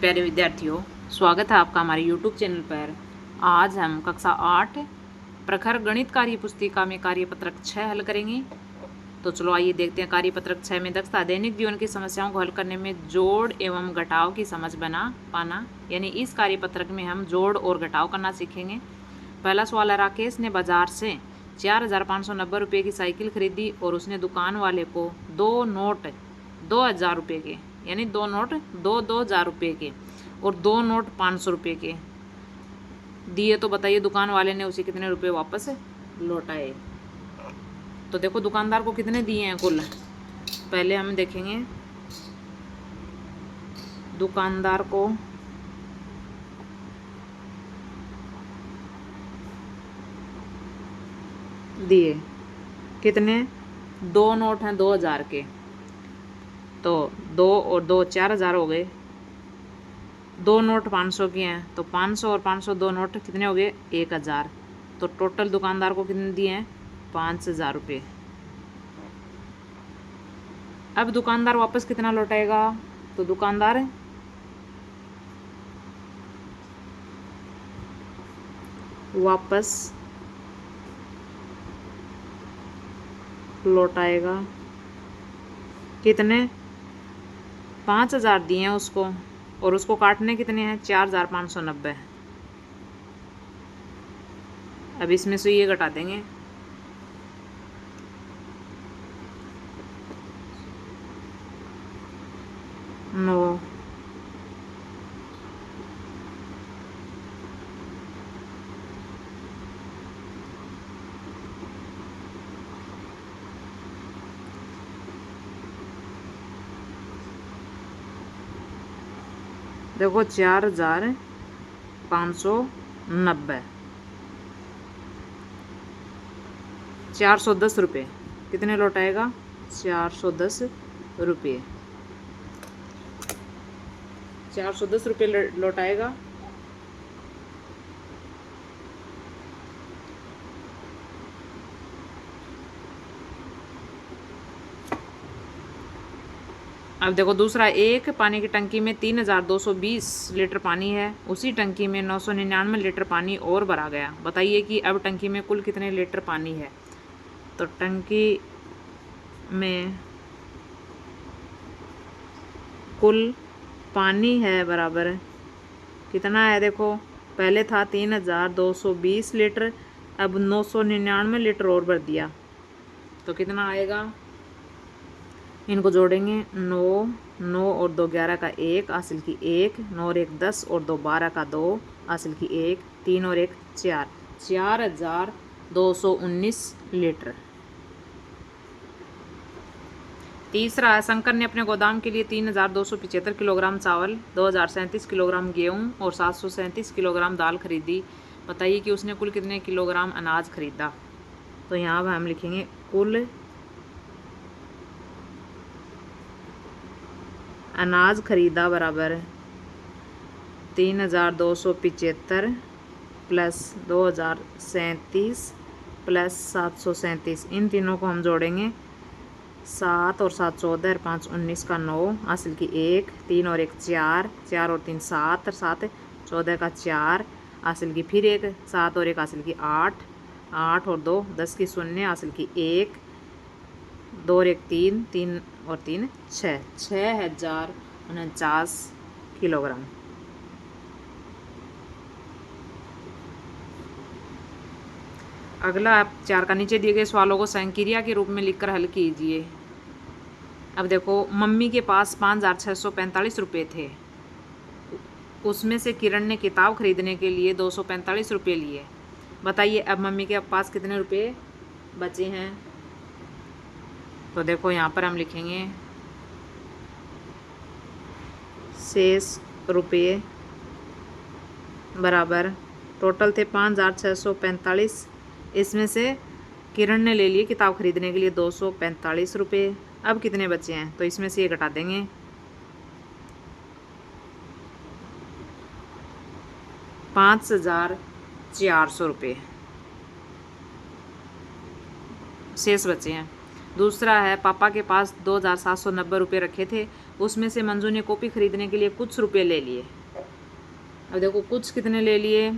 प्यारे विद्यार्थियों, स्वागत है आपका हमारे YouTube चैनल पर। आज हम कक्षा 8 प्रखर गणित कार्य पुस्तिका में कार्यपत्रक 6 हल करेंगे। तो चलो आइए देखते हैं। कार्यपत्रक 6 में दक्षता दैनिक जीवन की समस्याओं को हल करने में जोड़ एवं घटाव की समझ बना पाना, यानी इस कार्यपत्रक में हम जोड़ और घटाव करना सीखेंगे। पहला सवाल है, राकेश ने बाजार से 4,590 रुपये की साइकिल खरीदी और उसने दुकान वाले को 2,000 रुपये के, यानी 2,000 रुपये के और 500 रुपये के दिए। तो बताइए दुकान वाले ने उसे कितने रुपए वापस लौटाए। तो देखो दुकानदार को कितने दिए हैं कुल। पहले हम देखेंगे दुकानदार को दिए कितने, 2 नोट हैं 2,000 के, तो 2 और 2 4,000 हो गए। 2 नोट 500 के हैं, तो 500 और 500 2 नोट कितने हो गए, 1,000। तो टोटल दुकानदार को कितने दिए हैं, 5,000 रुपये। अब दुकानदार वापस कितना लौटाएगा, तो दुकानदार वापस लौटाएगा कितने, 5,000 दिए हैं उसको और उसको काटने कितने हैं, 4,590। अब इसमें से ये घटा देंगे, नो देखो 4,590, 410 रुपये कितने लौटाएगा, 410 रुपये, 410 रुपये लौटाएगा। अब देखो दूसरा, एक पानी की टंकी में 3,220 लीटर पानी है, उसी टंकी में 999 लीटर पानी और भरा गया। बताइए कि अब टंकी में कुल कितने लीटर पानी है। तो टंकी में कुल पानी है बराबर कितना है, देखो पहले था 3,220 लीटर, अब 999 लीटर और भर दिया, तो कितना आएगा। इनको जोड़ेंगे, 9 और 2 11 का 1 हासिल की 1, 9 और 1 10 और 2 12 का 2 हासिल की 1, 3 और 1 4, 4,219 लीटर। तीसरा है, शंकर ने अपने गोदाम के लिए 3,275 किलोग्राम चावल, 2,037 किलोग्राम गेहूं और 737 किलोग्राम दाल खरीदी। बताइए कि उसने कुल कितने किलोग्राम अनाज खरीदा। तो यहाँ पर हम लिखेंगे कुल अनाज खरीदा बराबर 3,275 प्लस 2,037 प्लस 737। इन तीनों को हम जोड़ेंगे, 7 और 7 14, 5 19 का 9 हासिल की 1, 3 और 1 4, 4 और 3 7, 7 14 का 4 हासिल की फिर 1, 7 और 1 हासिल की 8, 8 और 2 10 की 0 हासिल की 1, 2 और 1 3, 3 और 3 6, 6,049 किलोग्राम। अगला आप 4 का, नीचे दिए गए सवालों को संक्रिया के रूप में लिखकर हल कीजिए। अब देखो मम्मी के पास 5,645 रुपये थे, उसमें से किरण ने किताब खरीदने के लिए 245 रुपये लिए। बताइए अब मम्मी के पास कितने रुपये बचे हैं। तो देखो यहाँ पर हम लिखेंगे शेष रुपये बराबर, टोटल थे 5,645, इसमें से किरण ने ले लिए किताब खरीदने के लिए 245 रुपये। अब कितने बचे हैं, तो इसमें से ये घटा देंगे, 5,400 रुपये शेष बचे हैं। दूसरा है पापा के पास 2790 रुपये रखे थे, उसमें से मंजू ने कॉपी खरीदने के लिए कुछ रुपये ले लिए। अब देखो कुछ कितने ले लिए,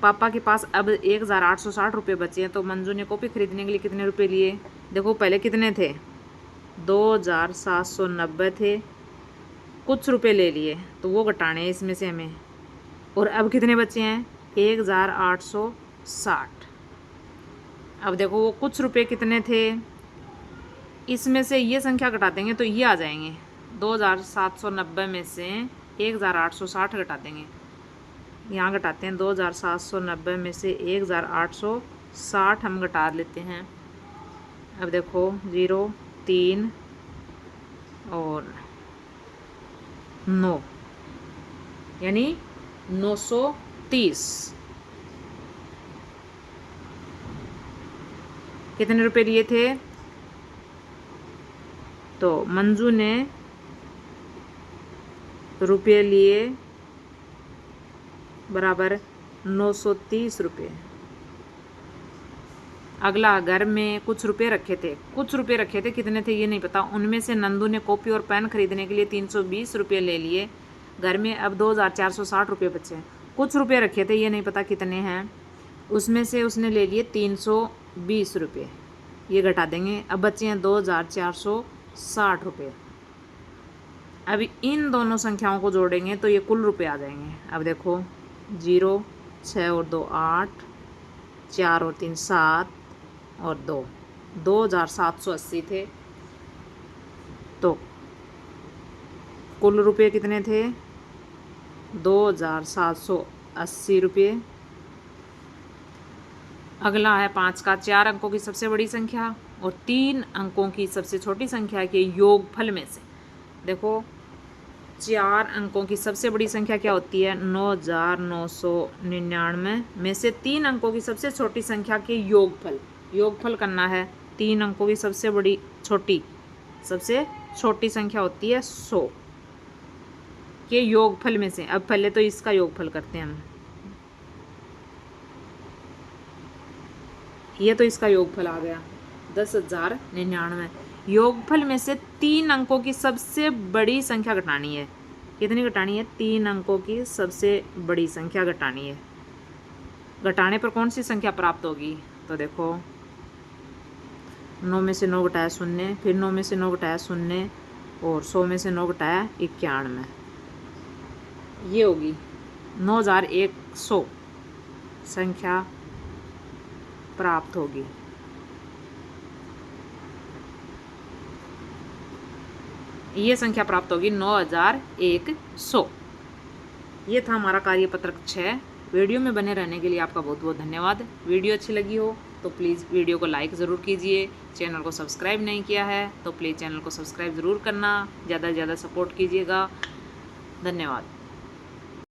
पापा के पास अब 1860 रुपये बचे हैं, तो मंजू ने कॉपी खरीदने के लिए कितने रुपये लिए। देखो पहले कितने थे, 2790 थे, कुछ रुपये ले लिए तो वो घटाने हैं इसमें से हमें, और अब कितने बचे हैं 1860। अब देखो वो कुछ रुपये कितने थे, इसमें से ये संख्या घटा देंगे तो ये आ जाएंगे, 2790 में से 1860 घटा देंगे, यहाँ घटाते हैं 2790 में से 1860 हम घटा लेते हैं। अब देखो 0 3 और 9 यानी 930। कितने रुपए लिए थे, तो मंजू ने रुपये लिए बराबर 930 रुपये। अगला घर में कुछ रुपये रखे थे, कुछ रुपये रखे थे, कितने थे ये नहीं पता, उनमें से नंदू ने कॉपी और पेन खरीदने के लिए 320 रुपये ले लिए। घर में अब 2460 रुपये बचे हैं। कुछ रुपये रखे थे ये नहीं पता कितने हैं, उसमें से उसने ले लिए 320 रुपये, ये घटा देंगे, अब बचे हैं 2460 रुपये। अब इन दोनों संख्याओं को जोड़ेंगे तो ये कुल रुपये आ जाएंगे। अब देखो 0 6 और 2 8, 4 और 3 7 और 2 2780 थे, तो कुल रुपये कितने थे 2780 रुपये। अगला है 5 का 4 अंकों की सबसे बड़ी संख्या और 3 अंकों की सबसे छोटी संख्या के योगफल में से। देखो 4 अंकों की सबसे बड़ी संख्या क्या होती है 9999 में से 3 अंकों की सबसे छोटी संख्या के योगफल, योगफल करना है। 3 अंकों की सबसे छोटी संख्या होती है 100 के योगफल में से। अब पहले तो इसका योगफल करते हैं हम, ये तो इसका योगफल आ गया 10,099। योगफल में से 3 अंकों की सबसे बड़ी संख्या घटानी है। कितनी घटानी है, 3 अंकों की सबसे बड़ी संख्या घटानी है। घटाने पर कौन सी संख्या प्राप्त होगी, तो देखो 9 में से 9 घटाया 0, फिर 9 में से 9 घटाया 0 और 100 में से 9 घटाया 91, ये होगी 9100 संख्या प्राप्त होगी। ये संख्या प्राप्त होगी 9100। ये था हमारा कार्यपत्रक 6। वीडियो में बने रहने के लिए आपका बहुत बहुत धन्यवाद। वीडियो अच्छी लगी हो तो प्लीज़ वीडियो को लाइक ज़रूर कीजिए। चैनल को सब्सक्राइब नहीं किया है तो प्लीज़ चैनल को सब्सक्राइब ज़रूर करना, ज़्यादा से ज़्यादा सपोर्ट कीजिएगा। धन्यवाद।